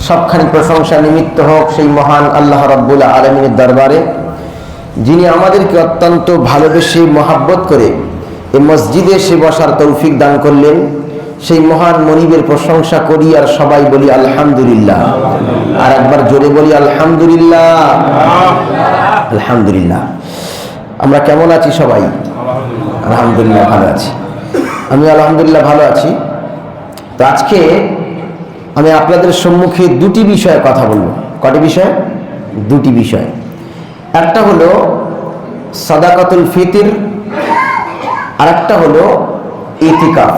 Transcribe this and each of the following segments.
সবখানি প্রশংসা নিমিত্ত হোক সেই মহান আল্লাহ রাব্বুল আলামিনের দরবারে, যিনি আমাদেরকে অত্যন্ত ভালোবেসে মহাব্বত করে এই মসজিদে এসে বসার তৌফিক দান করলেন। সেই মহান মনিবের প্রশংসা করি আর সবাই বলি আলহামদুলিল্লাহ। আর একবার জোরে বলি আলহামদুলিল্লাহ। আলহামদুলিল্লাহ। আমরা কেমন আছি সবাই? আলহামদুলিল্লাহ ভালো আছি। আমি আলহামদুলিল্লাহ ভালো আছি। তো আজকে আমি আপনাদের সম্মুখে দুটি বিষয়ে কথা বলবো। কটি বিষয়? দুটি বিষয়। একটা হলো সাদাকাতুল ফিতর, আর একটা হলো ইতিকাফ।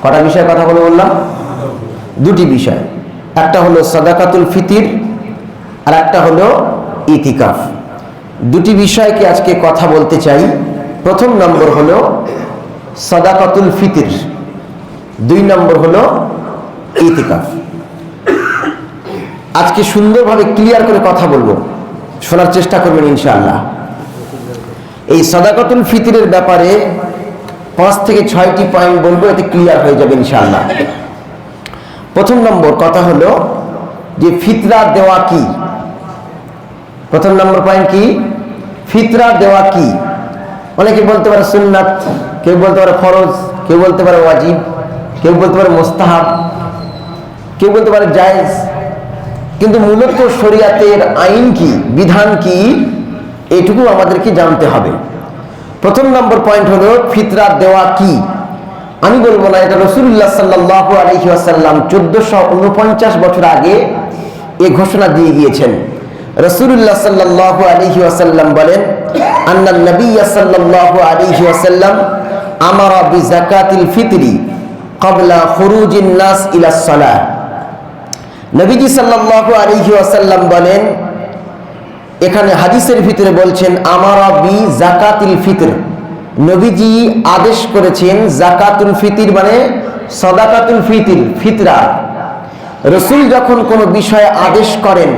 কটা বিষয়ে কথা বললাম? দুটি বিষয়। একটা হলো সাদাকাতুল ফিতর, আর একটা হলো ইতিকাফ। দুটি বিষয়কে আজকে কথা বলতে চাই। প্রথম নম্বর হলো সাদাকাতুল ফিতর, দুই নম্বর হলো ইতিকাফ। আজকে সুন্দরভাবে ক্লিয়ার করে কথা বলবো, শোনার চেষ্টা করবেন ইনশাআল্লাহ। এই সাদাকাতুল ফিতরের ব্যাপারে 5 থেকে 6টি পয়েন্ট বলবো, এতে ক্লিয়ার হয়ে যাবে ইনশাআল্লাহ। প্রথম নম্বর কথা হলো যে ফিতরা দেওয়া কি। প্রথম নম্বর পয়েন্ট কি? ফিতরা দেওয়া কি। অনেকে বলতে পারে সুন্নাত, কেউ বলতে পারে ফরজ, কেউ বলতে পারে ওয়াজিব, কেউ বলতে পারে মুস্তাহাব, কেউ বলতে পারে জায়েজ। কিন্তু মূলত শরীয়তের আইন কি, বিধান কি, এটুকু আমাদেরকে জানতে হবে। প্রথম নম্বর পয়েন্ট হলো ফিতরা দেওয়া কি। আমি বলবো না, এটা রাসূলুল্লাহ সাল্লাল্লাহু আলাইহি ওয়াসাল্লাম 1449 বছর আগে এই ঘোষণা দিয়ে গিয়েছেন। রাসূলুল্লাহ সাল্লাল্লাহু আলাইহি ওয়াসাল্লাম বলেন, আন্নান নবিয়্য সাল্লাল্লাহু আলাইহি ওয়াসাল্লাম আমারা বিযাকাতিল ফিতরি ক্বাবলা খুরুজিন নাস ইলাস সালাহ। নবীজি সাল্লাল্লাহু আলাইহি ওয়াসাল্লাম বলেন, এখানে হাদিসের ভিতরে বলছেন আমারা বিযাকাতিল ফিতর। নবীজি আদেশ করেছেন যাকাতুল ফিতর মানে সাদাকাতুল ফিতর, ফিতরা। রাসূল যখন কোনো বিষয়ে আদেশ করেন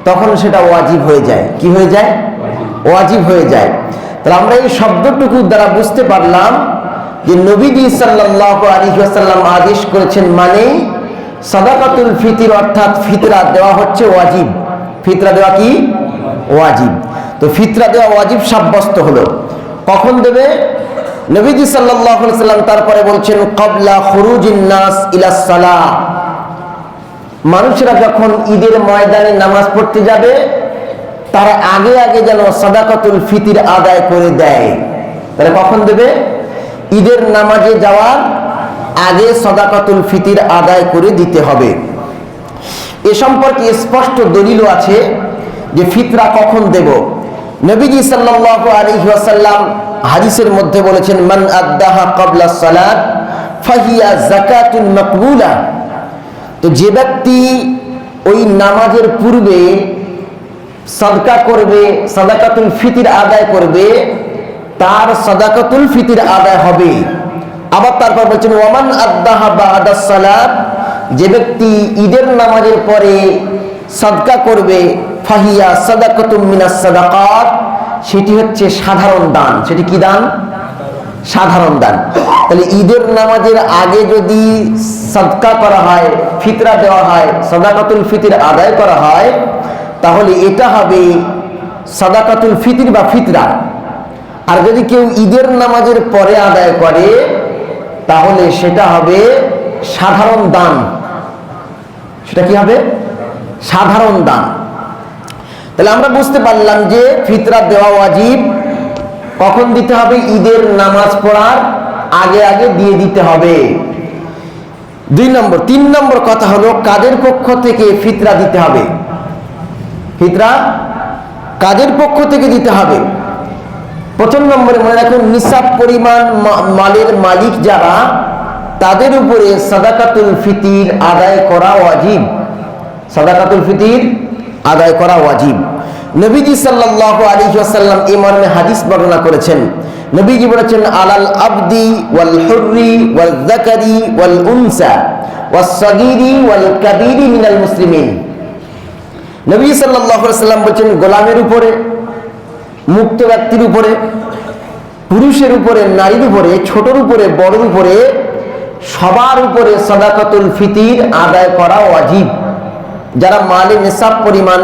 তখন সেটা ওয়াজিব হয়ে যায়। কি হয়ে যায়? ওয়াজিব হয়ে যায়। তাহলে আমরা এই শব্দটুকু দ্বারা বুঝতে পারলাম যে নবীজি সাল্লাল্লাহু আলাইহি ওয়াসাল্লাম আদেশ করেছেন মানে সাদাকাতুল ফিতর অর্থাৎ ফিতরা দেওয়া হচ্ছে ওয়াজিব। ফিতরা দেওয়া কি? ওয়াজিব। তো ফিতরা দেওয়া ওয়াজিব সাব্যস্ত হলো। কখন দেবে? নবীজি সাল্লাল্লাহু আলাইহি ওয়াসাল্লাম তারপরে বলছেন ক্বাবলা খুরুজিন নাস ইলাস সালাহ। মানুষেরা যখন ঈদের ময়দানে নামাজ পড়তে যাবে তারা আগে আগে যেন সাদাকাতুল ফিতর আদায় করে দেয়। তাহলে কখন দেবে? ঈদের নামাজে যাওয়ার আগে সাদাকাতুল ফিতর আদায় করে দিতে হবে। এ সম্পর্কে স্পষ্ট দলিলও আছে যে ফিতরা কখন দেব। নবীজি সাল্লাল্লাহু আলাইহি ওয়াসাল্লাম হাদিসের মধ্যে বলেছেন, মান আদ্দাহা ক্বাবলা সালাত ফাহিয়া যাকাতুন মাকবুলা। তো যে ব্যক্তি ওই নামাজের পূর্বে সাদকা করবে, সাদাকাতুল ফিতর আদায় করবে, তার সাদাকাতুল ফিতর আদায় হবে। আবার তারপর বলছেন ওয়ামান আদ্দাহা বা'দাস সালাত, যে ব্যক্তি ঈদের নামাজের পরে সাদকা করবে, ফাহিয়া সাদাকাতুম মিনাস সাদাকাত, সেটি হচ্ছে সাধারণ দান। সেটি কি দান? সাধারণ দান। তাহলে ঈদের নামাজের আগে যদি সাদকা করা হয়, ফিতরা দেওয়া হয়, সাদাকাতুল ফিতর আদায় করা হয়, তাহলে এটা হবে সাদাকাতুল ফিতর বা ফিতরা। আর যদি কেউ ঈদের নামাজের পরে আদায় করে তাহলে সেটা হবে সাধারণ দান। সেটা কি হবে? সাধারণ দান। তাহলে আমরা বুঝতে পারলাম যে ফিতরা দেওয়া ওয়াজিব। কখন দিতে হবে? ঈদের নামাজ পড়ার আগে আগে দিয়ে দিতে হবে। 2 নম্বর। 3 নম্বর কথা হলো কাদের পক্ষ থেকে ফিতরা দিতে হবে। ফিতরা কাদের পক্ষ থেকে দিতে হবে? প্রথম নম্বরে মনে রাখুন, নিসাব পরিমাণ মালের মালিক যারা, তাদের উপরে সাদাকাতুল ফিতর আদায় করা ওয়াজিব। সাদাকাতুল ফিতর আদায় করা ওয়াজিব। নবীজি সাল্লাল্লাহু আলাইহি ওয়াসাল্লাম এই মর্মে হাদিস বর্ণনা করেছেন। নবীজি বলেছেন, আলাল আবদি ওয়াল হুররি ওয়াল যাকারি ওয়াল উনসা ওয়াস সাগীরি ওয়াল কাবীরি মিনাল মুসলিমিন। নবী সাল্লাল্লাহু আলাইহি ওয়াসাল্লাম বলেছেন, গোলামের উপরে, মুক্ত ব্যক্তির উপরে, পুরুষের উপরে, নারীর উপরে, ছোটর উপরে, বড়র উপরে সবার উপরে সাদাকাতুল ফিতির আদায় করা ওয়াজিব, যারা মালে নিসাব পরিমাণ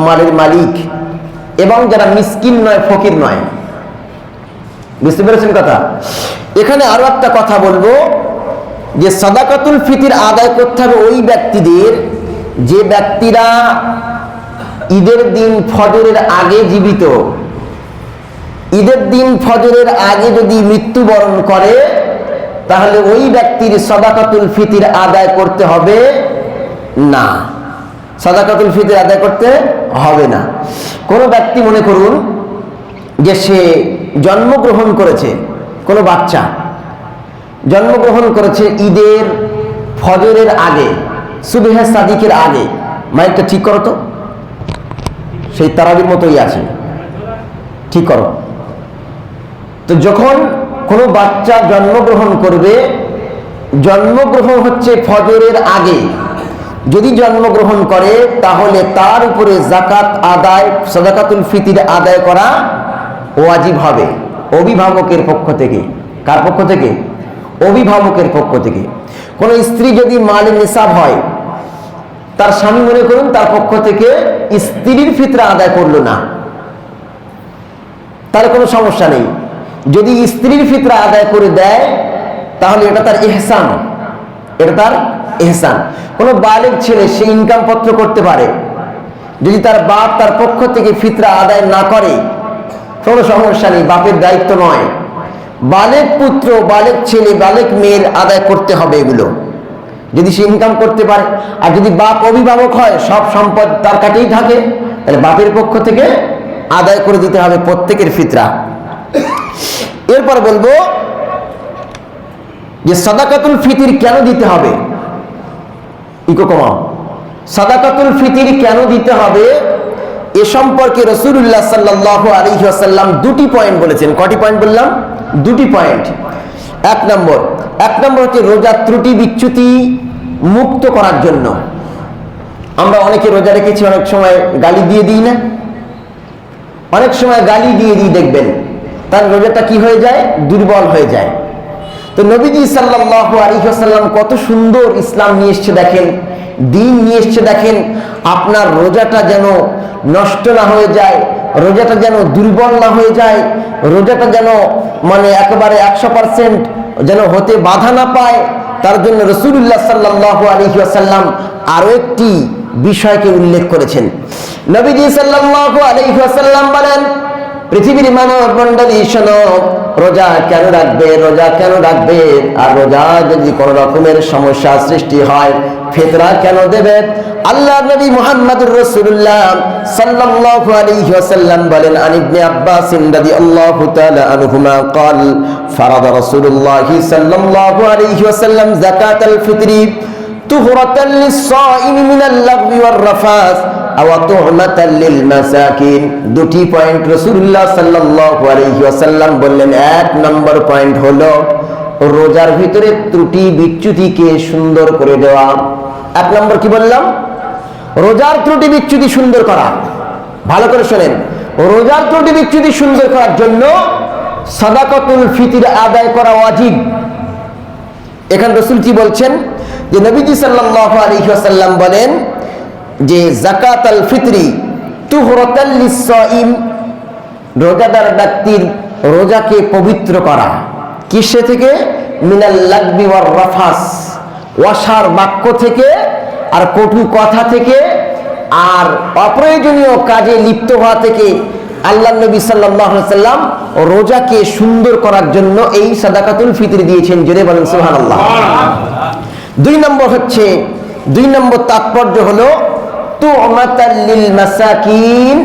মালের মালিক এবং যারা মিসকিন নয়, ফকির নয়। বুঝতে পেরেছেন কথা? এখানে আরো একটা কথা বলবো যে সাদাকাতুল ফিতির আদায় করতে হবে ওই ব্যক্তিদের, যে ব্যক্তিরা ঈদের দিন ফজরের আগে জীবিত। ঈদের দিন ফজরের আগে যদি মৃত্যুবরণ করে তাহলে ওই ব্যক্তির সাদাকাতুল ফিতির আদায় করতে হবে না, সাদাকাতুল ফিতির আদায় করতে হবে না। কোনো ব্যক্তি মনে করুন যে সে জন্মগ্রহণ করেছে, কোনো বাচ্চা জন্মগ্রহণ করেছে ঈদের ফজরের আগে, সুবহে সাদিকের আগে। মাইকটা ঠিক করো তো, সেই তারাবির মতোই আছে, ঠিক করো তো। যখন কোনো বাচ্চা জন্মগ্রহণ করবে, জন্মগ্রহণ হচ্ছে ফজরের আগে, যদি জন্মগ্রহণ করে তাহলে তার উপরে যাকাত আদায়, সাদাকাতুল ফিতির আদায় করা ওয়াজিব হবে অভিভাবকের পক্ষ থেকে। কার পক্ষ থেকে? অভিভাবকের পক্ষ থেকে। কোনো স্ত্রী যদি মালে নিসাব হয়, তার স্বামী মনে করুন তার পক্ষ থেকে স্ত্রীর ফিতরা আদায় করলো না, তার কোনো সমস্যা নেই। যদি স্ত্রীর ফিতরা আদায় করে দেয় তাহলে এটা তার ইহসান, এটা তার ইহসান। কোনো বালেগ ছেলে সে ইনকাম পত্র করতে পারে, যদি তার বাপ তার পক্ষ থেকে ফিতরা আদায় না করে কোনো সমস্যা নেই, বাপের দায়িত্ব নয়। বালেগ পুত্র, বালেগ ছেলে, বালেগ মেয়ের আদায় করতে হবে এগুলো, যদি সে ইনকাম করতে পারে। আর যদি বাপ অভিভাবক হয়, সব সম্পদ তার কাছেই থাকে, তাহলে বাপের পক্ষ থেকে আদায় করে দিতে হবে প্রত্যেকের ফিতরা। এরপর বলবো যে সাদাকাতুল ফিতির কেন দিতে হবে, ইকো কমাও। সাদাকাতুল ফিতির কেন দিতে হবে এ সম্পর্কে রাসূলুল্লাহ সাল্লাল্লাহু আলাইহি ওয়াসাল্লাম দুটি পয়েন্ট বলেছেন। কয়টি পয়েন্ট বললাম? দুটি পয়েন্ট। এক নম্বর হচ্ছে রোজা ত্রুটি বিচ্যুতি মুক্ত করার জন্য। আমরা অনেকে রোজা রেখেছি, অনেক সময় গালি দিয়ে দিই না, অনেক সময় গালি দিয়ে দিই, দেখবেন তার রোজাটা কি হয়ে যায়? দুর্বল হয়ে যায়। তো নবীজি সাল্লাল্লাহু আলাইহি ওয়াসাল্লাম কত সুন্দর ইসলাম নিয়ে এসেছে দেখেন, দিন নিয়ে এসেছে দেখেন। আপনার রোজাটা যেন নষ্ট না হয়ে যায়, রোজাটা যেন দুর্বল না হয়ে যায়, রোজাটা যেন মানে একেবারে 100% যেন হতে বাধা না পায়, তার জন্য রাসূলুল্লাহ সাল্লাল্লাহু আলাইহি ওয়াসাল্লাম আরো একটি বিষয়কে উল্লেখ করেছেন। নবীজি সাল্লাল্লাহু আলাইহি ওয়াসাল্লাম বলেন, পৃথিবীর মানব মণ্ডলী শোনো, রোজা কেন রাখবে, রোজা কেন রাখবে? আর রোজা যদি কোনো রকমের সমস্যা সৃষ্টি হয়, ফিতরা কেন দেবে? আল্লাহর নবী মুহাম্মদুর রাসূলুল্লাহ সাল্লাল্লাহু আলাইহি ওয়াসাল্লাম বলেন, আন ইবনে আব্বাস রাদিয়াল্লাহু তাআলা আনহুমা قال فرض رسول الله صلى الله عليه وسلم زكاة الفطر طهرة للصائم من اللغو والرفث أو طعمة للمساكين। দুটি পয়েন্ট রাসূলুল্লাহ সাল্লাল্লাহু আলাইহি ওয়াসাল্লাম বললেন। এক নম্বর পয়েন্ট হলো রোজার ভিতরে ত্রুটি বিচ্যুতিকে সুন্দর করে দেওয়া। এক নম্বর কি বললাম? রোজার ত্রুটি বিচ্যুতি সুন্দর করা। ভালো করে শোনেন, রোজার ত্রুটি বিচ্যুতি সুন্দর করার জন্য সাদাকাতুল ফিতির আদায় করা ওয়াজিব। এখানে রাসূল কি বলছেন? যে নবীজি সাল্লাল্লাহু আলাইহি ওয়াসাল্লাম বলেন যে যাকাতুল ফিতরি তুহরাতাল লিস-সাইম, রোজাদার ব্যক্তির রোজাকে পবিত্র করা। কিসে থেকে? মিনাল লাগবি ওয়ার রাফাস, ওয়াসার বাক্য থেকে আর কটু কথা থেকে আর অপ্রয়োজনীয় কাজে লিপ্ত হওয়া থেকে। আল্লাহ নবী সাল্লাল্লাহু আলাইহি ওয়াসাল্লাম রোজাকে সুন্দর করার জন্য এই সাদাকাতুল ফিতর দিয়েছেন। জোরে বলেন সুবহানাল্লাহ। দুই নম্বর তাৎপর্য হলো তু'মাতাল লিল মাসাকিন,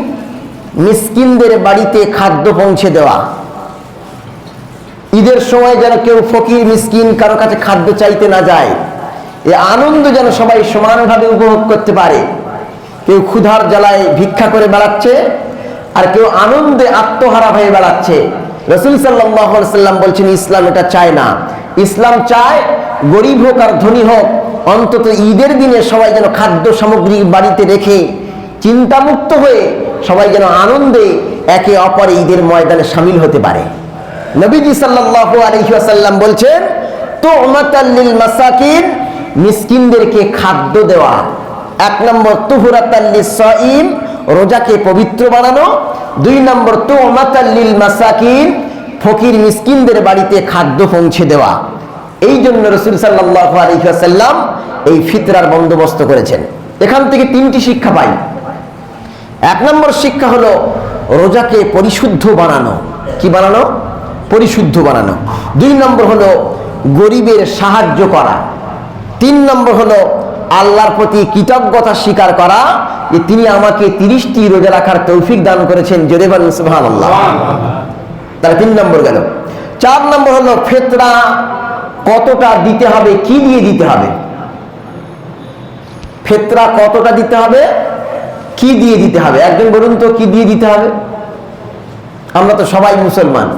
মিসকিনদের বাড়িতে খাদ্য পৌঁছে দেওয়া। ঈদের সময় যেন কেউ ফকির মিসকিন কারো কাছে খাদ্য চাইতে না যায়, এই আনন্দ যেন সবাই সমানভাবে উপভোগ করতে পারে। কেউ ক্ষুধার জ্বালায় ভিক্ষা করে বেড়াচ্ছে, আর কেউ আনন্দে আত্মহারা হয়ে বেড়াচ্ছে। রাসূল সাল্লাল্লাহু আলাইহি ওয়াসাল্লাম বলছেন ইসলাম এটা চায় না। ইসলাম চায় গরিব হোক আর ধনী হোক, অন্তত ঈদের দিনে সবাই যেন খাদ্য সামগ্রী বাড়িতে রেখে চিন্তামুক্ত হয়ে সবাই যেন আনন্দে একে অপরে ঈদের ময়দানে শামিল হতে পারে। নবীজি সাল্লাল্লাহু আলাইহি ওয়াসাল্লাম বলছেন তু'মাতাল লিল মাসাকিন, মিসকিনদেরকে খাদ্য দেওয়া। 1 নম্বর তুহরাতাল লিস-সাইম, রোজাকে পবিত্র বানানো। 2 নম্বর তু'মাতাল লিল মাসাকিন, ফকির মিসকিনদের বাড়িতে খাদ্য পৌঁছে দেওয়া। এই জন্য রাসূল সাল্লাল্লাহু আলাইহি ওয়াসাল্লাম এই ফিতরার বন্দোবস্ত করেছেন। এখান থেকে 3টি শিক্ষা পাই। 1 নম্বর শিক্ষা হলো রোজাকে পরিশুদ্ধ বানানো। কি বানানো? পরিশুদ্ধ বানানো। 2 নম্বর হলো গরিবের সাহায্য করা। 3 নম্বর হলো আল্লাহর প্রতি কৃতজ্ঞতা স্বীকার করা যে তিনি আমাকে 30টি রোজা রাখার তৌফিক দান করেছেন। জোরে বলেন সুবহানাল্লাহ। তাহলে 3 নম্বর গেল। 4 নম্বর হলো ফিতরা কতটা দিতে হবে, কি দিয়ে দিতে হবে। ফিতরা কতটা দিতে হবে, কি দিয়ে দিতে হবে। একজন বলুন তো কি দিয়ে দিতে হবে? আমরা তো সবাই মুসলমান,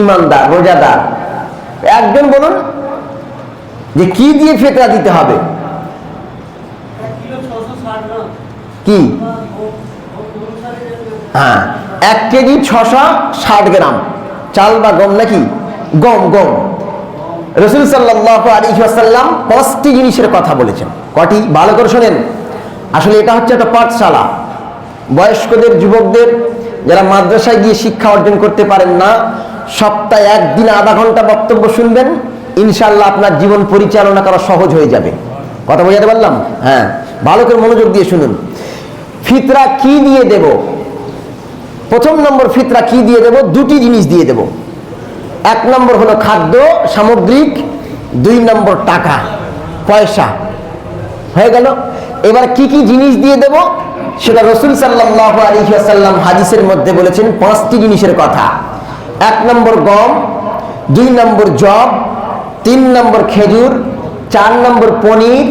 ইমানদার, রোজাদার। একজন বলুন যে কি দিয়ে ফিতরা দিতে হবে। কি? হ্যাঁ, 1 কেজি 660 গ্রাম চাল বা গম, নাকি গম। গম। রাসূল সাল্লাল্লাহু আলাইহি ওয়াসাল্লাম 5টি জিনিসের কথা বলেছেন। কটি? ভালো করে শোনেন। আসলে এটা হচ্ছে একটা পাঠশালা। বয়স্কদের, যুবকদের, যারা মাদ্রাসায় গিয়ে শিক্ষা অর্জন করতে পারেন না, সপ্তাহে 1 দিন আধা ঘন্টা বক্তব্য শুনবেন, ইনশাআল্লাহ আপনার জীবন পরিচালনা করা সহজ হয়ে যাবে। কথা বোঝাতে পারলাম? হ্যাঁ, ভালো করে মনোযোগ দিয়ে শুনুন। ফিতরা কি দিয়ে দেব? 1 নম্বর ফিতরা কি দিয়ে দেব? 2টি জিনিস দিয়ে দেব। 1 নম্বর হলো খাদ্য সামগ্রিক, 2 নম্বর টাকা পয়সা। হয়ে গেল। এবার কি কি জিনিস দিয়ে দেব সেটা রাসূল সাল্লাল্লাহু আলাইহি ওয়াসাল্লাম হাদিসের মধ্যে বলেছেন 5টি জিনিসের কথা। 1 নম্বর গম, 2 নম্বর জব, 3 নম্বর খেজুর, 4 নম্বর পনির,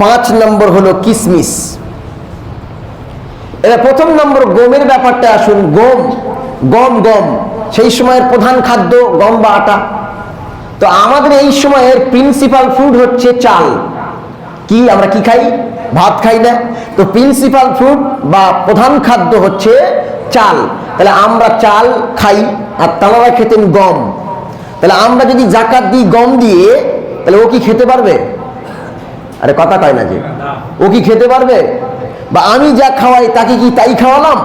5 নম্বর হলো কিশমিশ। এবার 1 নম্বর গমের ব্যাপারটা আসুন। গম সেই সময়ের প্রধান খাদ্য গম বা আটা। তো আমাদের এই সময়ের প্রিন্সিপাল ফুড হচ্ছে চাল। কি আমরা কি খাই? ভাত খাই না। তো প্রিন্সিপাল ফুড বা প্রধান খাদ্য হচ্ছে চাল। তাহলে আমরা চাল খাই, আর তারা খেতেন গম। তাহলে আমরা যদি যাকাত দিই গম দিয়ে, তাহলে ও কি খেতে পারবে? আরে কথা কয় না যে, ও কি খেতে পারবে? বা আমি যা খাওয়াই তাকে কি তাই খাওয়ালাম?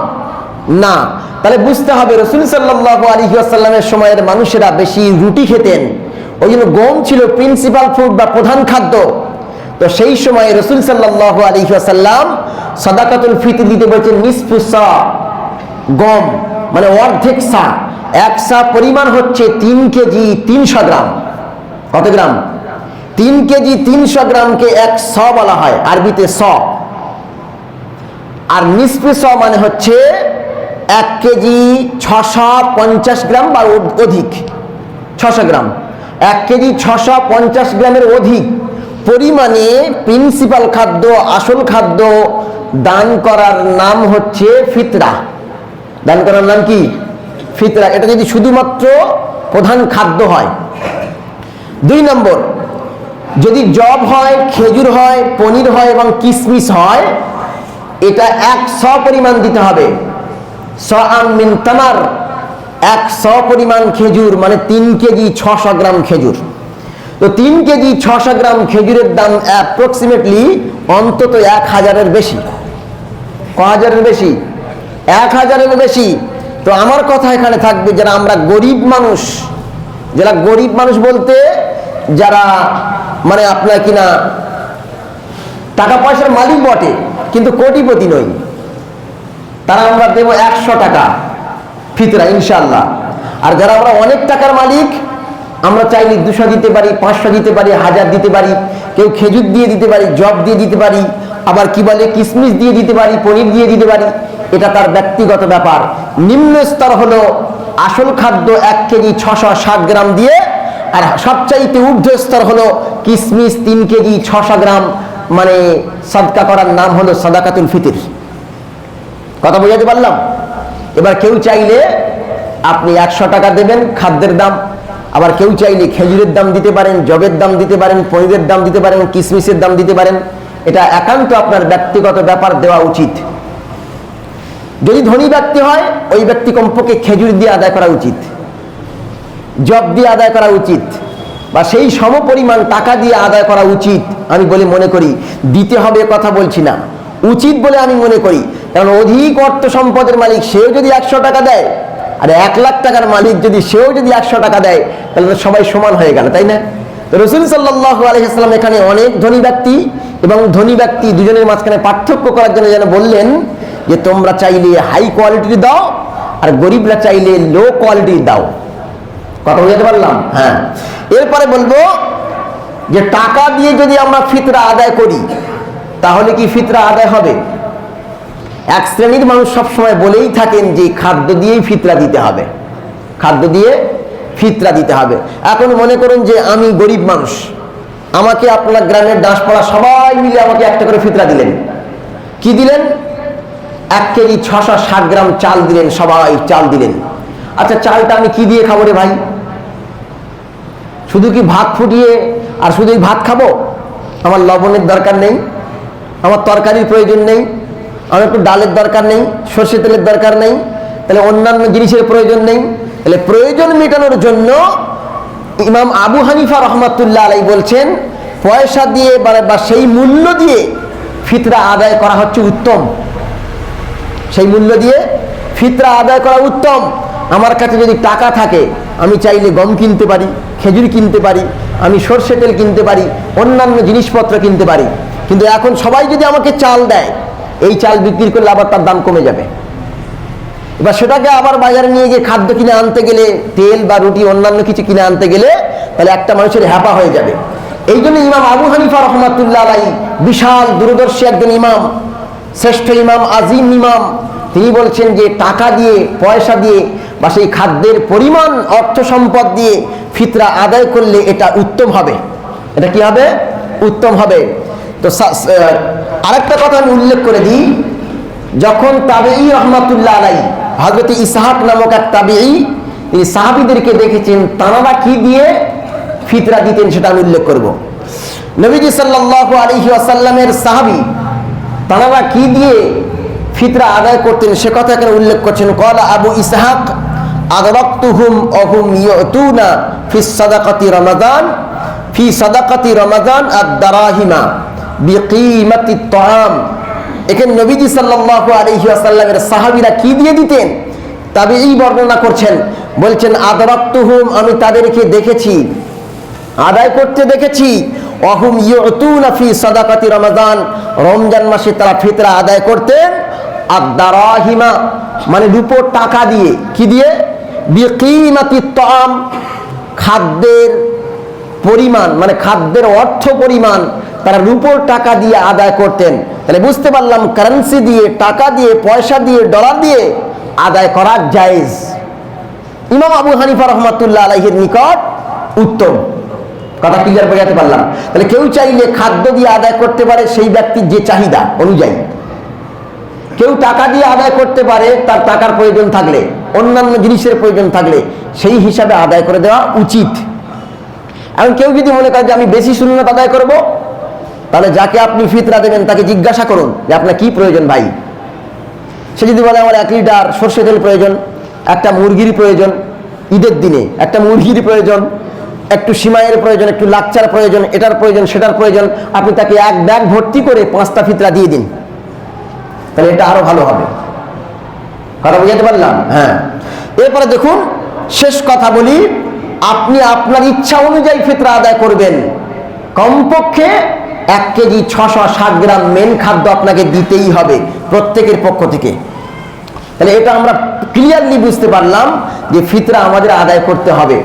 না। তাহলে বুঝতে হবে রাসূল সাল্লাল্লাহু আলাইহি ওয়াসাল্লামের সময়ের মানুষেরা বেশি রুটি খেতেন, ওই জন্য গম ছিল প্রিন্সিপাল ফুড বা প্রধান খাদ্য। তো সেই সময় রাসূল সাল্লাল্লাহু আলাইহি ওয়াসাল্লাম সাদাকাতুল ফিতর দিতে বলেছেন নিসফু সা, গম মানে অর্ধেক সা। 1 সা পরিমাণ হচ্ছে 3 কেজি 300 গ্রাম। কত গ্রাম? 3 কেজি 300 গ্রামকে 1 সা বলা হয়, আরবিতে স। আর নিসফু সা মানে হচ্ছে 1 কেজি 650 গ্রাম বা অধিক। 600 গ্রাম, 1 কেজি 650 গ্রামের অধিক পরিমাণে প্রিন্সিপাল খাদ্য, আসল খাদ্য দান করার নাম হচ্ছে ফিতরা। দান করার নাম কি? ফিতরা। এটা যদি শুধুমাত্র প্রধান খাদ্য হয়। 2 নম্বর, যদি জব হয়, খেজুর হয়, পনির হয় এবং কিশমিশ হয়, এটা 1 শ পরিমাণ দিতে হবে। সাআম মিন তামার, 1 শ পরিমাণ খেজুর মানে 3 কেজি 600 গ্রাম খেজুর। তো 3 কেজি 600 গ্রাম খেজুরের দাম অ্যাপ্রক্সিমেটলি অন্তত 1000-এর বেশি। কহাজারের বেশি? 1000-এর বেশি। তো আমার কথা এখানে থাকবে, যারা আমরা গরিব মানুষ, যারা গরিব মানুষ বলতে যারা মানে আপনার কিনা টাকা পয়সার মালিক বটে কিন্তু কোটিপতি নই, তারা আমরা দেব 100 টাকা ফিতরা ইনশাআল্লাহ। আর যারা আমরা অনেক টাকার মালিক, আমরা চাইলে 200 দিতে পারি, 500 দিতে পারি, 1000 দিতে পারি, কেউ খেজুর দিয়ে দিতে পারি, জব দিয়ে দিতে পারি, আবার কি বলে কিশমিশ দিয়ে দিতে পারি, পনির দিয়ে দিতে পারি। এটা তার ব্যক্তিগত ব্যাপার। নিম্ন স্তর হলো আসল খাদ্য 1 কেজি 660 গ্রাম দিয়ে, আর সবচাইতে ঊর্ধ্ব স্তর হলো কিশমিশ 3 কেজি 600 গ্রাম মানে সাদকা করার নাম হলো সাদাকাতুল ফিতর। কথা বোঝাতে পারলাম? এবার কেউ চাইলে আপনি 100 টাকা দেবেন খাদ্যের দাম, আবার কেউ চাইলে খেজুরের দাম দিতে পারেন, জবের দাম দিতে পারেন, পনিরের দাম দিতে পারেন, কিশমিশের দাম দিতে পারেন। এটা একান্ত আপনার ব্যক্তিগত ব্যাপার, দেওয়া উচিত। যদি ধনী ব্যক্তি হয়, ওই ব্যক্তি কমপক্ষে খেজুর দিয়ে আদায় করা উচিত, জব দিয়ে আদায় করা উচিত, বা সেই সমপরিমাণ টাকা দিয়ে আদায় করা উচিত আমি বলে মনে করি। দিতে হবে কথা বলছি না, উচিত বলে আমি মনে করি। কারণ অধিক অর্থ সম্পদের মালিক সেও যদি 100 টাকা দেয়, আর 1 লাখ টাকার মালিক সেও যদি 100 টাকা দেয়, তাহলে তো সবাই সমান হয়ে গেল, তাই না? তো রাসূল সাল্লাল্লাহু আলাইহি ওয়াসাল্লাম এখানে অনেক ধনী ব্যক্তি এবং ধনী ব্যক্তি দুজনের মাঝখানে পার্থক্য করার জন্য যেন বললেন যে তোমরা চাইলে হাই কোয়ালিটির দাও আর গরিবরা চাইলে লো কোয়ালিটির দাও। কথা বুঝতে পারলাম? হ্যাঁ। এরপরে বলবো যে টাকা দিয়ে যদি আমরা ফিতরা আদায় করি তাহলে কি ফিতরা আদায় হবে? এক শ্রেণীর মানুষ সবসময় বলেই থাকেন যে খাদ্য দিয়েই ফিতরা দিতে হবে, খাদ্য দিয়ে ফিতরা দিতে হবে। এখন মনে করুন যে আমি গরিব মানুষ, আমাকে আপনার গ্রামের দাসপাড়া সবাই মিলে আমাকে একটা করে ফিতরা দিলেন। কি দিলেন? 1 কেজি 660 গ্রাম চাল দিলেন, সবাই চাল দিলেন। আচ্ছা, চালটা আমি কি দিয়ে খাবো রে ভাই? শুধু কি ভাত ফুটিয়ে আর শুধুই ভাত খাবো? আমার লবণের দরকার নেই, আমার তরকারির প্রয়োজন নেই, আমার একটু ডালের দরকার নেই, সরষে তেলের দরকার নেই, তাহলে অন্যান্য জিনিসের প্রয়োজন নেই। তাহলে প্রয়োজন মেটানোর জন্য ইমাম আবু হানিফা রহমাতুল্লাহ আলাইহি বলছেন পয়সা দিয়ে বা সেই মূল্য দিয়ে ফিতরা আদায় করা হচ্ছে উত্তম। সেই মূল্য দিয়ে ফিতরা আদায় করা উত্তম। আমার কাছে যদি টাকা থাকে আমি চাইলে গম কিনতে পারি, খেজুর কিনতে পারি, আমি সরষে তেল কিনতে পারি, অন্যান্য জিনিসপত্র কিনতে পারি। কিন্তু এখন সবাই যদি আমাকে চাল দেয়, এই চাল বিক্রি করলে আবার তার দাম কমে যাবে। এবার সেটাকে আবার বাজারে নিয়ে গিয়ে খাদ্য কিনে আনতে গেলে, তেল বা রুটি অন্যান্য কিছু কিনে আনতে গেলে তাহলে একটা মানুষের হ্যাপা হয়ে যাবে। এই জন্য ইমাম আবু হানিফা রহমাতুল্লাহ আলাইহি বিশাল দূরদর্শী একজন ইমাম, শ্রেষ্ঠ ইমাম, আজিম ইমাম, তিনি বলছেন যে টাকা দিয়ে, পয়সা দিয়ে বা সেই খাদ্যের পরিমাণ অর্থ সম্পদ দিয়ে ফিতরা আদায় করলে এটা উত্তম হবে। এটা কি হবে? উত্তম হবে। তো আরেকটা কথা আমি উল্লেখ করে দিই, যখন তাবেঈ রহমাতুল্লাহ আলাইহি হযরত ইসহাক নামক এক তাবেঈ, তিনি সাহাবীদেরকে দেখেছেন তারা কি দিয়ে ফিতরা দিতেন সেটা আমি উল্লেখ করব। নবীজি সাল্লাল্লাহু আলাইহি ওয়াসাল্লামের সাহাবী তারা কি দিয়ে ফিতরা আদায় করতেন সে কথা এখানে উল্লেখ করছেন। ক্বালা আবু ইসহাক আদরাকতুহুম ওয়াহুম ইউতুনা ফি সাদাকাতি রমাদান আদ-দারাহিমা বিকিমাতি আত-তাআম। এখানে নবীজি সাল্লাল্লাহু আলাইহি ওয়াসাল্লামের সাহাবীরা কি দিয়ে দিতেন তাবেঈ বর্ণনা করছেন, বলছেন আদরাকতুহুম, আমি তাদেরকে দেখেছি, আদায় করতে দেখেছি, ওয়াহুম ইউতুনা ফি সাদাকাতি রমাদান, রমজান মাসে তারা ফিতরা আদায় করতেন আদ-দারাহিমা মানে রূপোর টাকা দিয়ে। কি দিয়ে? বিকিমাতি আত-তাআম, খাদ্যের পরিমাণ মানে খাদ্যের অর্থ পরিমাণ তারা রূপোর টাকা দিয়ে আদায় করতেন। তাহলে বুঝতে পারলাম কারেন্সি দিয়ে, টাকা দিয়ে, পয়সা দিয়ে, ডলার দিয়ে আদায় করা জায়েজ। ইমাম আবু হানিফা রহমাতুল্লাহ আলাইহির নিকট উত্তম। কথা ক্লিয়ার বোঝাতে পারলাম? তাহলে কেউ চাইলে খাদ্য দিয়ে আদায় করতে পারে সেই ব্যক্তির যে চাহিদা অনুযায়ী, কেউ টাকা দিয়ে আদায় করতে পারে তার টাকার প্রয়োজন থাকলে, অন্যান্য জিনিসের প্রয়োজন থাকলে সেই হিসাবে আদায় করে দেওয়া উচিত। এখন কেউ যদি মনে করে যে আমি বেশি সুন্নাত আদায় করব, তাহলে যাকে আপনি ফিতরা দেবেন তাকে জিজ্ঞাসা করুন যে আপনার কি প্রয়োজন ভাই। সে যদি বলে আমার 1 লিটার সরষে তেল প্রয়োজন, একটা মুরগির প্রয়োজন, ঈদের দিনে একটা মুরগির প্রয়োজন, একটু সিমাইয়ের প্রয়োজন, একটু লাচ্চার প্রয়োজন, এটার প্রয়োজন, সেটার প্রয়োজন, আপনি তাকে 1 ব্যাগ ভর্তি করে 5টা ফিতরা দিয়ে দিন, তাহলে এটা আরো ভালো হবে। কথা বুঝতে পারলাম? হ্যাঁ। এরপরে দেখুন, শেষ কথা বলি, আপনি আপনার ইচ্ছা অনুযায়ী ফিতরা আদায় করবেন। কমপক্ষে 1 কেজি 660 গ্রাম মেন খাদ্য আপনাকে দিতেই হবে প্রত্যেকের পক্ষ থেকে। তাহলে এটা আমরা ক্লিয়ারলি বুঝতে পারলাম যে ফিতরা আমাদের আদায় করতে হবে।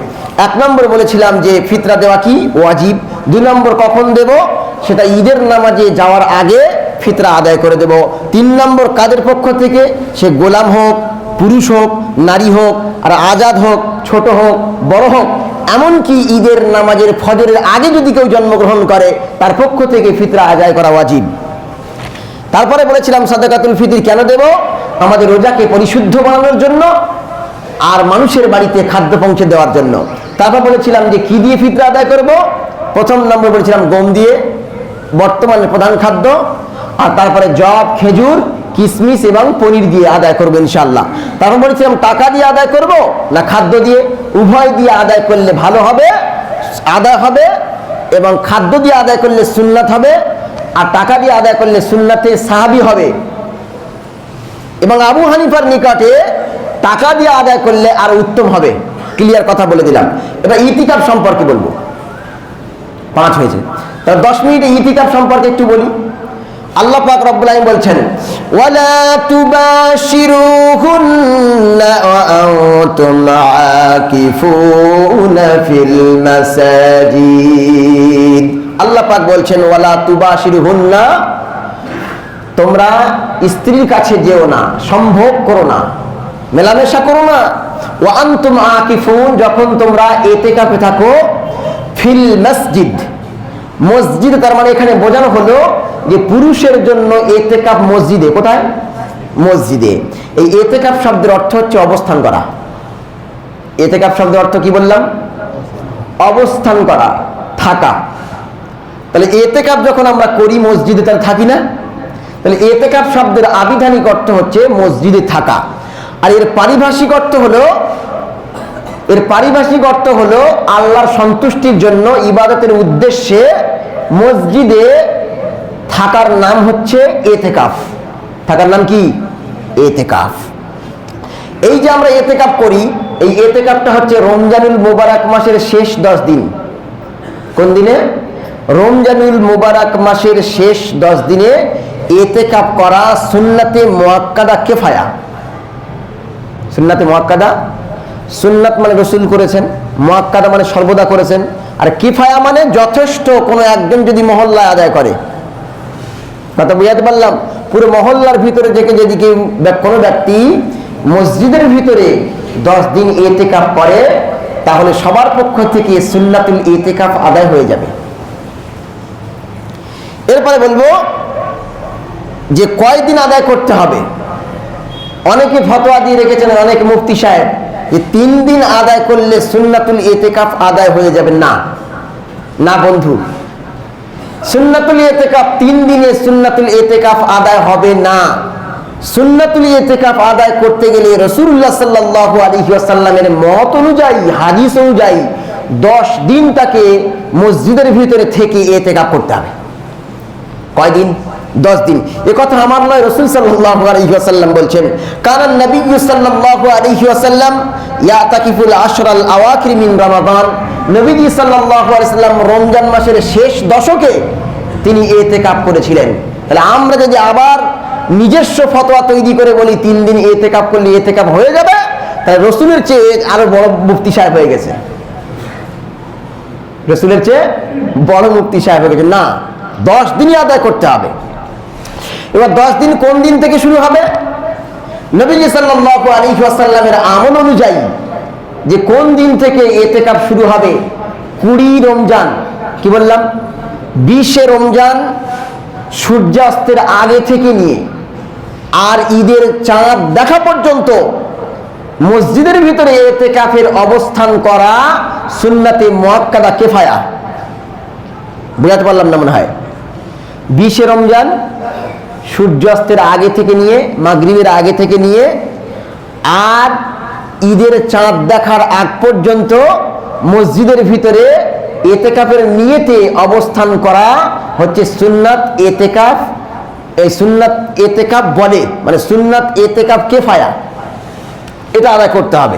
1 নম্বর বলেছিলাম যে ফিতরা দেওয়া কি ওয়াজিব। 2 নম্বর কখন দেব? সেটা ঈদের নামাজে যাওয়ার আগে ফিতরা আদায় করে দেব। 3 নম্বর কাদের পক্ষ থেকে? সে গোলাম হোক, পুরুষ হোক, নারী হোক, আর আজাদ হোক, ছোট হোক, বড় হোক, এমনকি ঈদের নামাজের ফজরের আগে যদি কেউ জন্মগ্রহণ করে তার পক্ষ থেকে ফিতরা আদায় করা ওয়াজিব। তারপরে বলেছিলাম সাদাকাতুল ফিতর কেন দেব? আমাদের রোজাকে পরিশুদ্ধ বানানোর জন্য আর মানুষের বাড়িতে খাদ্য পৌঁছে দেওয়ার জন্য। তারপর বলেছিলাম যে কি দিয়ে ফিতরা আদায় করব। 1 নম্বর বলেছিলাম গম দিয়ে, বর্তমানে প্রধান খাদ্য। আর তারপরে জব, খেজুর, কিশমিশ এবং পনির দিয়ে আদায় করবো ইনশাআল্লাহ। তারপর বলেছিলাম টাকা দিয়ে আদায় করব না খাদ্য দিয়ে? উভয় দিয়ে আদায় করলে ভালো হবে, আদায় হবে, এবং খাদ্য দিয়ে আদায় করলে সুন্নাত হবে, আর টাকা দিয়ে আদায় করলে সুন্নাতে সাহাবী হবে। এবং আবু হানিফার নিকটে টাকা দিয়ে আদায় করলে আর উত্তম হবে। ক্লিয়ার কথা বলে দিলাম। এবার ইতিকাফ সম্পর্কে বলবো। 5 হয়েছে, তাহলে 10 মিনিটে ইতিকাফ সম্পর্কে একটু বলি। আল্লাহ পাক রব্বুল আলামিন বলছেন, ওয়ালা তুবাশিরুহুন্না ওয়া আনতুম আকিফুনা ফিল মাসাজিদ। আল্লাহ পাক বলছেন, ওয়ালা তুবাশিরুহুন্না, তোমরা স্ত্রীর কাছে যেও না, সম্ভোগ করো না, মেলামেশা করো না। ওয়া আনতুম আকিফুন, যখন তোমরা ইতিকাফে থাকো, ফিল মসজিদ, মসজিদ, তার মানে এখানে বোঝানো হলো যে পুরুষের জন্য ইতিকাফ মসজিদে। কোথায়? মসজিদে। এই ইতিকাফ শব্দের অর্থ হচ্ছে অবস্থান করা। ইতিকাফ শব্দের অর্থ কি বললাম? অবস্থান করা, থাকা। তাহলে ইতিকাফ যখন আমরা করি মসজিদে, তাহলে থাকি না? তাহলে ইতিকাফ শব্দের আবিধানিক অর্থ হচ্ছে মসজিদে থাকা। আর এর পারিভাষিক অর্থ হলো আল্লাহর সন্তুষ্টির জন্য ইবাদতের উদ্দেশ্যে মসজিদে থাকার নাম হচ্ছে ইতিকাফ। থাকার নাম কি? ইতিকাফ। এই যে আমরা ইতিকাফ করি, এই ইতিকাফটা হচ্ছে রমজানুল মুবারক মাসের শেষ 10 দিন। কোন দিনে? রমজানুল মুবারক মাসের শেষ 10 দিনে ইতিকাফ করা সুন্নাতে মুআক্কাদা কিফায়া। সুন্নাতে মুআক্কাদা, সুন্নাত মানে রাসূল করেছেন, মুআক্কাদা মানে সর্বদা করেছেন, আর কিফায়া মানে যথেষ্ট কোনো একজন যদি মহল্লায় আদায় করে। কথা বুঝাতে পারলাম? পুরো মহল্লার ভিতরে থেকে যদি কেউ কোনো ব্যক্তি মসজিদের ভিতরে 10 দিন ইতিকাফ করে, তাহলে সবার পক্ষ থেকে সুন্নাতুল ইতিকাফ আদায় হয়ে যাবে। এরপরে বলবো যে কয়দিন আদায় করতে হবে। অনেকে ফতোয়া দিয়ে রেখেছেন, অনেক মুফতি সাহেব, যে 3 দিন আদায় করলে সুন্নাতুল ইতিকাফ আদায় হয়ে যাবে। না না বন্ধু, সুন্নাতুল ইতিকাফ 3 দিনে সুন্নাতুল ইতিকাফ আদায় হবে না। সুন্নাতুল ইতিকাফ আদায় করতে গেলে রাসূলুল্লাহ সাল্লাল্লাহু আলাইহি ওয়াসাল্লামের মত অনুযায়ী, হাদিস অনুযায়ী 10 দিন তাকে মসজিদের ভিতরে থেকে ইতিকাফ করতে হবে। কয়দিন? 10 দিন। এ কথা আমার নয়, রাসূল সাল্লাল্লাহু আলাইহি ওয়াসাল্লাম বলছেন, কানান নবী সাল্লাল্লাহু আলাইহি ওয়াসাল্লাম ইয়াতাকিফুল আশরাল আওয়াখির মিন রমাদান। নবীজি সাল্লাল্লাহু আলাইহি ওয়াসাল্লাম রমজান মাসের শেষ দশকে তিনি ইতিকাফ করেছিলেন। তাহলে আমরা যদি আবার নিজস্ব ফতোয়া তৈরি করে বলি 3 দিন ইতিকাফ করলে ইতিকাফ হয়ে যাবে, তাহলে রাসূলের চেয়ে আরো বড় মুফতি সাহেব হয়ে গেছে। রাসূলের চেয়ে বড় মুফতি সাহেব হয়ে গেছে। না, 10 দিনই আদায় করতে হবে। এবার 10 দিন কোন দিন থেকে শুরু হবে? নবীজি সাল্লাল্লাহু আলাইহি ওয়াসাল্লামের আমল অনুযায়ী যে কোন দিন থেকে ইতিকাফ শুরু হবে, 20 রমজান, কি বললাম, 20 রমজান সূর্যাস্তের আগে থেকে নিয়ে আর ঈদের চাঁদ দেখা পর্যন্ত মসজিদের ভিতরে ইতিকাফের অবস্থান করা সুন্নাতে মুআক্কাদা কিফায়া। বুঝাতে পারলাম না মনে হয়? 20 রমজান সূর্যাস্তের আগে থেকে নিয়ে, মাগরিবের আগে থেকে নিয়ে আর ঈদের চাঁদ দেখার আগ পর্যন্ত মসজিদের ভিতরে ইতিকাফের নিয়তে অবস্থান করা হচ্ছে সুন্নাত ইতিকাফ। এই সুন্নাত ইতিকাফ বলে, মানে সুন্নাত ইতিকাফ কিফায়া, এটা আদায় করতে হবে।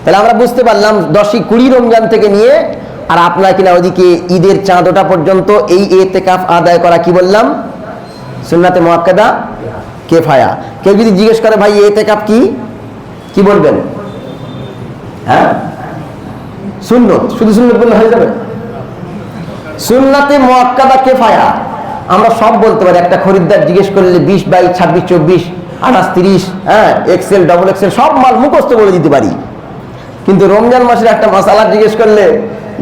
তাহলে আমরা বুঝতে পারলাম 10-20 রমজান থেকে নিয়ে আর আপনার কিনা ওদিকে ঈদের চাঁদ ওঠা পর্যন্ত এই ইতিকাফ আদায় করা, কি বললাম, সুন্নাতে মুআক্কাদা কিফায়া। কেউ যদি জিজ্ঞেস করে ভাই ইতিকাফ কি, কি বলবেন? হ্যাঁ, সুন্নত, শুধু সুন্নত বললে হয়ে যাবে? সুন্নাতে মুআক্কাদা কিফায়া আমরা সব বলতে পারি। একটা খরিদ্দার জিজ্ঞেস করলে 20, 22, 26, 24, 28, 30, হ্যাঁ, এক্সেল, ডবল এক্সেল সব মাল মুখস্থ বলে দিতে পারি। কিন্তু রমজান মাসের একটা মাসালা জিজ্ঞেস করলে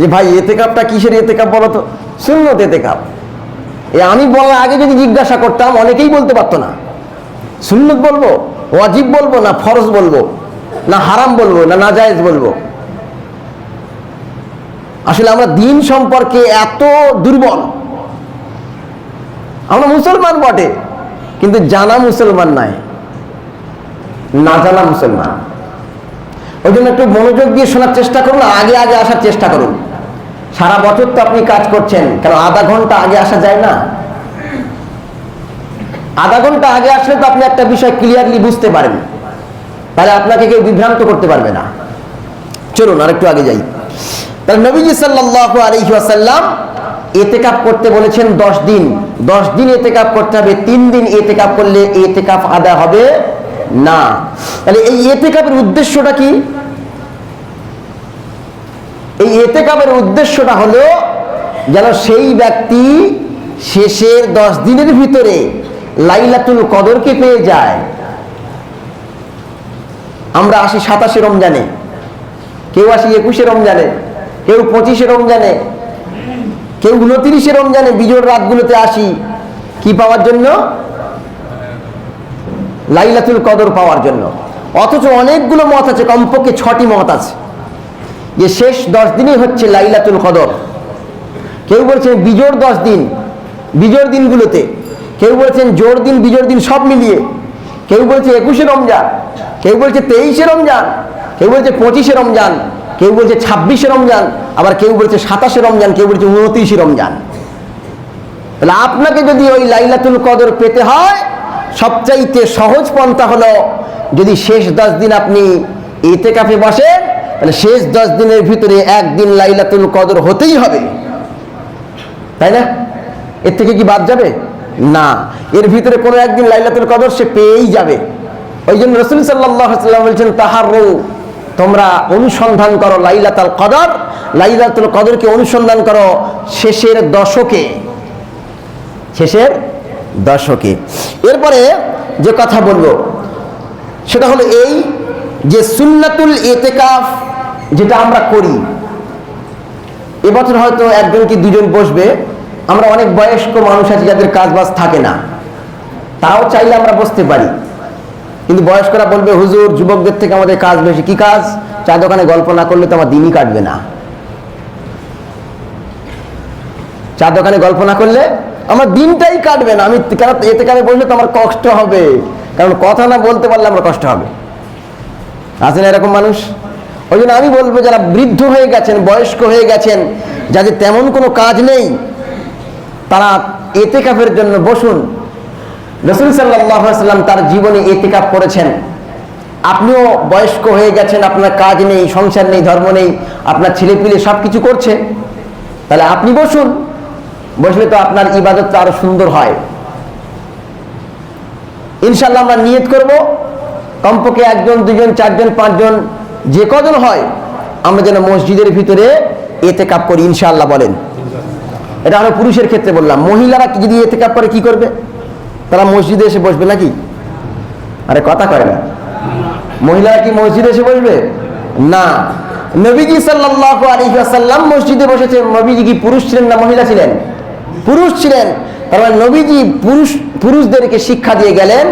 যে ভাই ইতিকাফটা কিসের ইতিকাফ বলো তো? সুন্নত ইতিকাফ। আমি বলার আগে যদি জিজ্ঞাসা করতাম অনেকেই বলতে পারতো না। সুন্নত বলবো, ওয়াজিব বলবো, না ফরজ বলবো, না হারাম বলবো, না নাজায়েজ বলবো। আসলে আমরা দিন সম্পর্কে এত দুর্বল। আমরা মুসলমান বটে, কিন্তু জানা মুসলমান নাই, না জানা মুসলমান। ওই জন্য একটু মনোযোগ দিয়ে শোনার চেষ্টা করুন, আগে আগে আসার চেষ্টা করুন। সারা বছর তো আপনি কাজ করছেন, কেন আধা ঘন্টা আগে আসা যায় না? আধা ঘন্টা আগে আসলে তো আপনি একটা বিষয় ক্লিয়ারলি বুঝতে পারেন, তাহলে আপনাকে কেউ বিভ্রান্ত করতে পারবে না। চলুন আরেকটু আগে যাই। তাহলে নবীজি সাল্লাল্লাহু আলাইহি ওয়াসাল্লাম ইতিকাফ করতে বলেছেন 10 দিন। 10 দিন ইতিকাফ করতে হবে। 3 দিন ইতিকাফ করলে ইতিকাফ আদা হবে না। তাহলে এই ইতিকাফের উদ্দেশ্যটা কি? এই ইতিকাফের উদ্দেশ্যটা হলো যেন সেই ব্যক্তি শেষের 10 দিনের ভিতরে লাইলাতুল কদরকে পেয়ে যায়। আমরা আসি 27 রমজানে, কেউ আসি 21 রমজানে, কেউ 25 রমজানে, কেউ 29 রমজানে বিজোড় রাতগুলোতে আসি কি পাওয়ার জন্য? লাইলাতুল কদর পাওয়ার জন্য। অথচ অনেকগুলো মত আছে, কমপক্ষে 6টি মত আছে যে শেষ 10 দিনই হচ্ছে লাইলাতুল কদর। কেউ বলছেন বিজোড় 10 দিন, বিজোড় দিনগুলোতে। কেউ বলছেন জোড় দিন বিজোড় দিন সব মিলিয়ে। কেউ বলছে 21 রমজান, কেউ বলছে 23 রমজান, কেউ বলছে 25 রমজান, কেউ বলছে 26 রমজান, আবার কেউ বলছে 27 রমজান, কেউ বলছে 29 রমজান। তাহলে আপনাকে যদি ওই লাইলাতুল কদর পেতে হয়, সবচাইতে সহজ পন্থা হলো যদি শেষ 10 দিন আপনি ইতিকাফে বসেন, তাহলে শেষ 10 দিনের ভিতরে একদিন লাইলাতুল কদর হতেই হবে, তাই না? এর থেকে কি বাদ যাবে? না, এর ভিতরে কোনো একদিন লাইলাতুল কদর সে পেয়েই যাবে। ওই জন্য রাসূল সাল্লাল্লাহু আলাইহি ওয়াসাল্লাম বলেছেন তাহাররু, তোমরা অনুসন্ধান করো লাইলাতুল কদর, লাইলাতুল কদরকে অনুসন্ধান করো শেষের দশকে, শেষের দশকে। এরপরে যে কথা বলবো সেটা হলো এই যে সুন্নাতুল ইতিকাফ যেটা আমরা করি। এবছর হয়তো একজন কি দুজন বসবে। আমরা অনেক বয়স্ক মানুষ আছি যাদের কাজ বাজ থাকে না, তারাও চাইলে আমরা বসতে পারি, কিন্তু বয়স্করা বলবে হুজুর যুবকদের থেকে আমাদের কাজ বেশি। কি কাজ? চা দোকানে গল্প না করলে তো আমার দিনই কাটবে না। চা দোকানে গল্প না করলে আমার দিনটাই কাটবে না। আমি কেন ইতিকাফে বসলে তো আমার কষ্ট হবে, কারণ কথা না বলতে পারলে আমার কষ্ট হবে। আছে না এরকম মানুষ? ওই জন্য আমি বলবো যারা বৃদ্ধ হয়ে গেছেন, বয়স্ক হয়ে গেছেন, যাদের তেমন কোনো কাজ নেই, তারা ইতিকাফের জন্য বসুন। রাসূল সাল্লাল্লাহু আলাইহি ওয়াসাল্লাম তার জীবনে ইতিকাফ করেছেন। আপনিও বয়স্ক হয়ে গেছেন, আপনার কাজ নেই, সংসার নেই, ধর্ম নেই, আপনার ছেলেপিলে সব কিছু করছে, তাহলে আপনি বসুন। বসলে তো আপনার ইবাদতটা আরো সুন্দর হয়। ইনশাআল্লাহ আমরা নিয়ত করব কমপক্ষে 1 জন 2 জন 4 জন 5 জন যে কজন হয় আমরা যেন মসজিদের ভিতরে ইতিকাফ করি ইনশাআল্লাহ। বলেন, এটা হলো পুরুষের ক্ষেত্রে বললাম। মহিলারা যদি ইতিকাফ করে কি করবে? তারা মসজিদে এসে বসবে নাকি? আরে কথা কয় না। মহিলারা কি মসজিদে এসে বসবে? না। নবীজি সাল্লাল্লাহু আলাইহি ওয়াসাল্লাম মসজিদে বসেছেন। নবীজি কি পুরুষ ছিলেন না মহিলা ছিলেন? পুরুষ ছিলেন। তার মানে নবীজি পুরুষদেরকে শিক্ষা দিয়ে গেলেন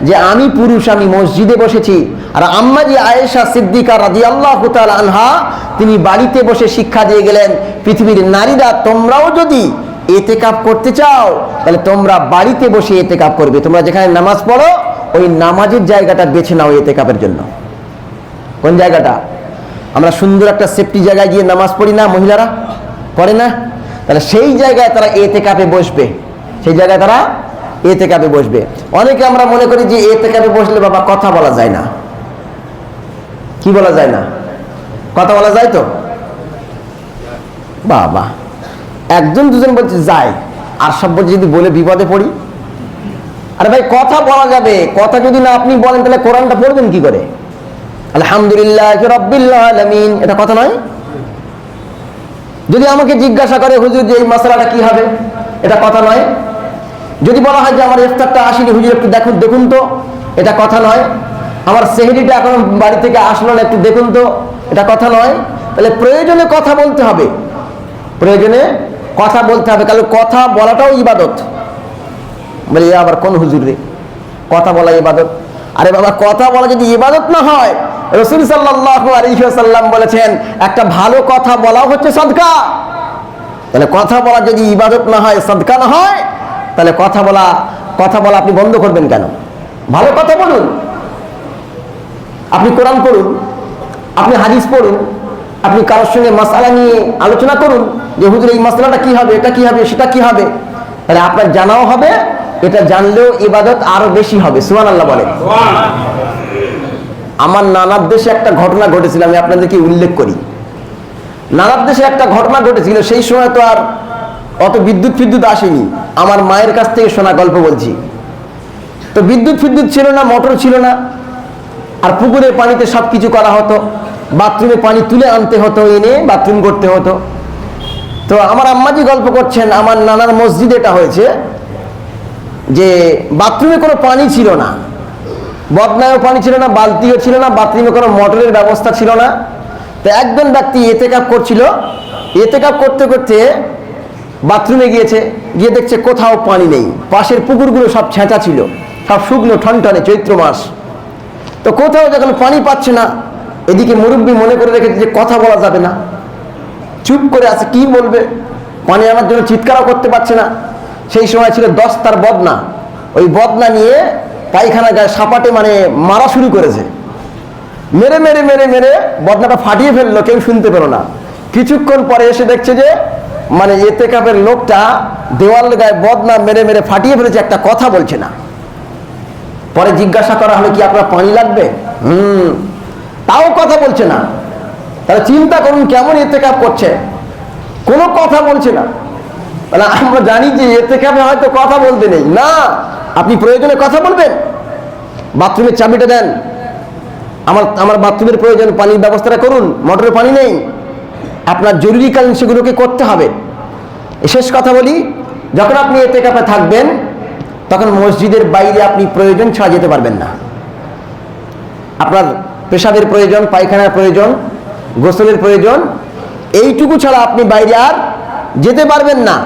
যে আমি পুরুষ, আমি মসজিদে বসেছি। আর আম্মাজি আয়েশা সিদ্দিকা রাদিয়াল্লাহু তাআলা আনহা তিনি বাড়িতে বসে শিক্ষা দিয়ে গেলেন পৃথিবীর নারীরা তোমরাও যদি ইতিকাফ করতে চাও তাহলে তোমরা বাড়িতে বসে ইতিকাফ করবে। তোমরা যেখানে নামাজ পড়ো ওই নামাজের জায়গাটা বেছে নাও ইতিকাফের জন্য। কোন জায়গাটা? আমরা সুন্দর একটা সেফটি জায়গায় গিয়ে নামাজ পড়ি না, মহিলারা পড়ে না? তাহলে সেই জায়গায় তারা ইতিকাফে বসবে, সেই জায়গায় তারা ইতিকাফে বসবে। অনেকে আমরা মনে করি যে ইতিকাফে বসলে বাবা কথা বলা যায় না। কি বলা যায় না? কথা বলা যায় তো বাবা। 1 জন 2 জন বলছে যায়, আর সব বলছে যদি বলে বিপদে পড়ি। আরে ভাই কথা বলা যাবে, কথা যদি না আপনি বলেন তাহলে কোরআনটা পড়বেন কি করে? আলহামদুলিল্লাহি রাব্বিল আলামিন, এটা কথা নয়? যদি আমাকে জিজ্ঞাসা করে হুজুর যে এই মাসআলাটা কি হবে, এটা কথা নয়? যদি বলা হয় যে আমার ইফতারটা আসেনি হুজুর একটু দেখুন তো, এটা কথা নয়? আমার সেহরিটা এখন বাড়ি থেকে আসলো না, একটু দেখুন তো, এটা কথা নয়? তাহলে প্রয়োজনে কথা বলতে হবে, প্রয়োজনে কথা বলতে হবে, কারণ কথা বলাটাও ইবাদত। বলে আবার কোন হুজুর রে কথা বলা ইবাদত? আরে বাবা কথা বলা যদি ইবাদত না হয়, রাসূল সাল্লাল্লাহু আলাইহি ওয়াসাল্লাম বলেছেন একটা ভালো কথা বলাও হচ্ছে সাদকা। তাহলে কথা বলা যদি ইবাদত না হয়, সাদকা না হয়, তাহলে কথা বলা আপনি বন্ধ করবেন কেন? ভালো কথা বলুন, আপনি কোরআন পড়ুন, আপনি হাদিস পড়ুন, আপনি কারোর সঙ্গে মাসআলা নিয়ে আলোচনা করুন যে হুজুর এই মাসআলাটা কি হবে, এটা কি হবে, সেটা কি হবে, তাহলে আপনার জানাও হবে, এটা জানলেও ইবাদত আরো বেশি হবে। সুবহানাল্লাহ বলেন। আমার নানার দেশে একটা ঘটনা ঘটেছিল, আমি আপনাদেরকে উল্লেখ করি। নানার দেশে একটা ঘটনা ঘটেছিল, সেই সময় তো আর অত বিদ্যুৎ আসেনি, আমার মায়ের কাছ থেকে শোনা গল্প বলছি। তো বিদ্যুৎ ছিল না, মোটর ছিল না, আর পুকুরের পানিতে সব কিছু করা হতো, বাথরুমে পানি তুলে আনতে হতো, এনে বাথরুম করতে হতো। তো আমার আম্মাজি গল্প করছেন, আমার নানার মসজিদে এটা হয়েছে যে বাথরুমে কোনো পানি ছিল না, বদনায়ও পানি ছিল না, বালতিও ছিল না, বাথরুমে কোনো মোটরের ব্যবস্থা ছিল না। তো একজন ব্যক্তি এতেকাপ করছিল, এতেকাপ করতে করতে বাথরুমে গিয়েছে, গিয়ে দেখছে কোথাও পানি নেই, পাশের পুকুরগুলো সব ছেঁচা ছিল, সব শুকনো ঠনঠনে, চৈত্র মাস। তো কোথাও যখন পানি পাচ্ছে না, এদিকে মুরব্বী মনে করে রেখেছে যে কথা বলা যাবে না, চুপ করে আছে, কি বলবে, পানি আনার জন্য চিৎকারও করতে পারছে না। সেই সময় ছিল দস্তার বদনা, ওই বদনা নিয়ে পায়খানা গায়ে সাপাটে মানে মারা শুরু করেছে, মেরে মেরে মেরে মেরে বদনাটা ফাটিয়ে ফেললো, কেউ শুনতে পেল না। কিছুক্ষণ পরে এসে দেখছে যে মানে এতেকাপের লোকটা দেওয়াল গায়ে বদনা মেরে মেরে ফাটিয়ে ফেলেছে, একটা কথা বলছে না। পরে জিজ্ঞাসা করা হলো, কি আপনার পানি লাগবে? তাও কথা বলছে না। তাহলে চিন্তা করুন কেমন এতেকাপ করছে, কোনো কথা বলছে না। মানে আমরা জানি যে এতেকাপে হয়তো কথা বলতে নেই, না, আপনি প্রয়োজনে কথা বলবেন। বাথরুমের চাবিটা দেন, আমার বাথরুমের প্রয়োজন, পানির ব্যবস্থাটা করুন, মোটরে পানি নেই, আপনার জরুরিকালীন সেগুলোকে করতে হবে। শেষ কথা বলি, যখন আপনি এতেকাপে থাকবেন তখন মসজিদের বাইরে আপনি প্রয়োজন ছাড়া যেতে পারবেন না। আপনার পেশাবের প্রয়োজন, পায়খানার প্রয়োজন, গোসলের প্রয়োজন, এইটুকু ছাড়া আপনি বাইরে আর যেতে পারবেন না।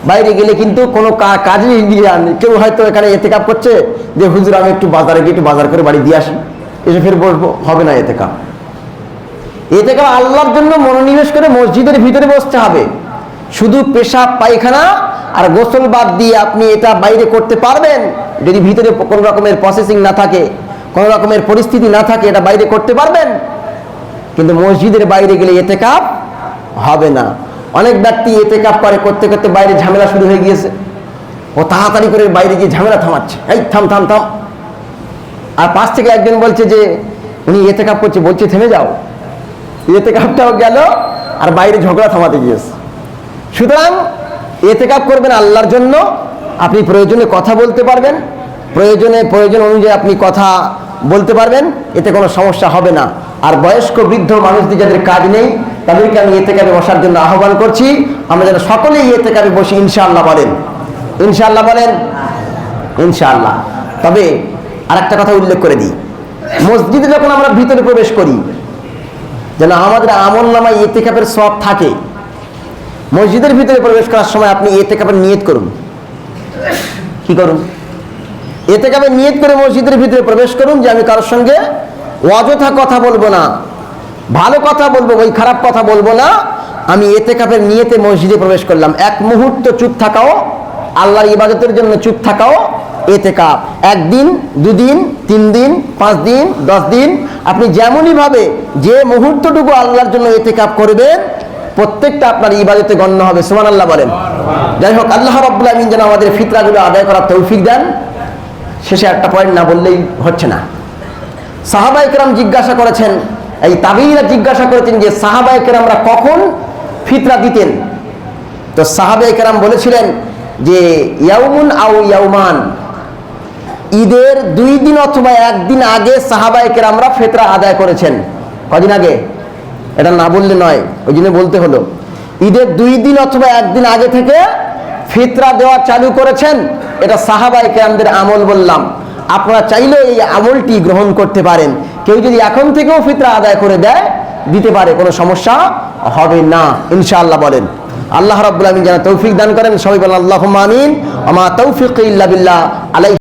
বাইরে গেলে কিন্তু কোনো কাজই দিয়ে আন, কেউ হয়তো এখানে এতেকাপ করছে যে হুজুর আমি একটু বাজারে গিয়ে একটু বাজার করে বাড়ি দিয়ে আসি, এসে ফের বসবো, হবে না। এতেকাপ আল্লাহর জন্য মনোনিবেশ করে মসজিদের ভিতরে বসতে হবে। শুধু পেশাব পায়খানা আর গোসল বাদ দিয়ে আপনি এটা বাইরে করতে পারবেন, যদি ভিতরে কোনো রকমের প্রসেসিং না থাকে, কোনো রকমের পরিস্থিতি না থাকে, এটা বাইরে করতে পারবেন। কিন্তু মসজিদের বাইরে গেলে এতেকাপ হবে না। অনেক ব্যক্তি এতেকাপ করে, করতে করতে বাইরে ঝামেলা শুরু হয়ে গিয়েছে, ও তাড়াতাড়ি করে বাইরে গিয়ে ঝামেলা থামাচ্ছে, এই থাম থাম থাম। আর পাশ থেকে একজন বলছে যে উনি এতেকাপ করছে, বলছে থেমে যাও। এতেকাপটাও গেল আর বাইরে ঝগড়া থামাতে গিয়েছে। সুতরাং এতেকাপ করবেন আল্লাহর জন্য, আপনি প্রয়োজনে কথা বলতে পারবেন, প্রয়োজন অনুযায়ী আপনি কথা বলতে পারবেন, এতে কোনো সমস্যা হবে না। আর বয়স্ক বৃদ্ধ মানুষদের যাদের কাজ নেই, তাদেরকে আমি এতেকাপে বসার জন্য আহ্বান করছি, আমরা যেন সকলেই এতেকাপে বসি, ইনশাআল্লাহ বলেন, ইনশাআল্লাহ বলেন, ইনশাআল্লাহ। তবে আরেকটা কথা উল্লেখ করে দিই, মসজিদে যখন আমরা ভিতরে প্রবেশ করি যেন আমাদের আমল নামায় এতেকাপের সওয়াব থাকে। মসজিদের ভিতরে প্রবেশ করার সময় আপনি এতেকাপের নিয়ত করুন। কি করুন? এতেকাপের নিয়ত করে মসজিদের ভিতরে প্রবেশ করুন যে আমি কারোর সঙ্গে অযথা কথা বলবো না, ভালো কথা বলবো, ওই খারাপ কথা বলবো না। আমি এতেকাপের নিয়তে মসজিদে প্রবেশ করলাম, এক মুহূর্ত চুপ থাকাও, আল্লাহর ইবাদতের জন্য চুপ থাকাও এতেকাপ। একদিন, দুদিন, 3 দিন, 5 দিন, 10 দিন, আপনি যেমনই ভাবে যে মুহূর্তটুকু আল্লাহর জন্য এতেকাপ করবেন, প্রত্যেকটা আপনার ইবাদতে গণ্য হবে। সুবহানাল্লাহ বলেন। যাই হোক, আল্লাহ রাব্বুল আমিন যেন আমাদের ফিতরাগুলো আদায় করার তৌফিক দেন। শেষে একটা পয়েন্ট না বললেই হচ্ছে না। সাহাবায়ে কেরাম জিজ্ঞাসা করেছেন, এই তাবেঈরা জিজ্ঞাসা করেছেন যে সাহাবায়ে কেরামরা কখন ফিতরা দিতেন? তো সাহাবায়ে কেরাম বলেছিলেন যে ইয়াউমুন আও ইয়াউমান, ঈদের 2 দিন অথবা 1 দিন আগে সাহাবায়ে কেরামরা ফিতরা আদায় করেছেন। কদিন আগে? এটা না বললে নয়, ওই জন্য বলতে হলো। ঈদের 2 দিন অথবা 1 দিন আগে থেকে ফিতরা দেওয়া চালু করেছেন। এটা সাহাবায়ে কেরামদের আমল বললাম। আপনারা চাইলে এই আমলটি গ্রহণ করতে পারেন। কেউ যদি এখন থেকেও ফিতরা আদায় করে দেয়, দিতে পারে, কোনো সমস্যা হবে না, ইনশাআল্লাহ বলেন। আল্লাহ রাব্বুল আমিন যেন তৌফিক দান করেন। সবাই বলেন আল্লাহুম্মা আমিন। আমা তৌফিক ইল্লা বিল্লাহ। আলাইহি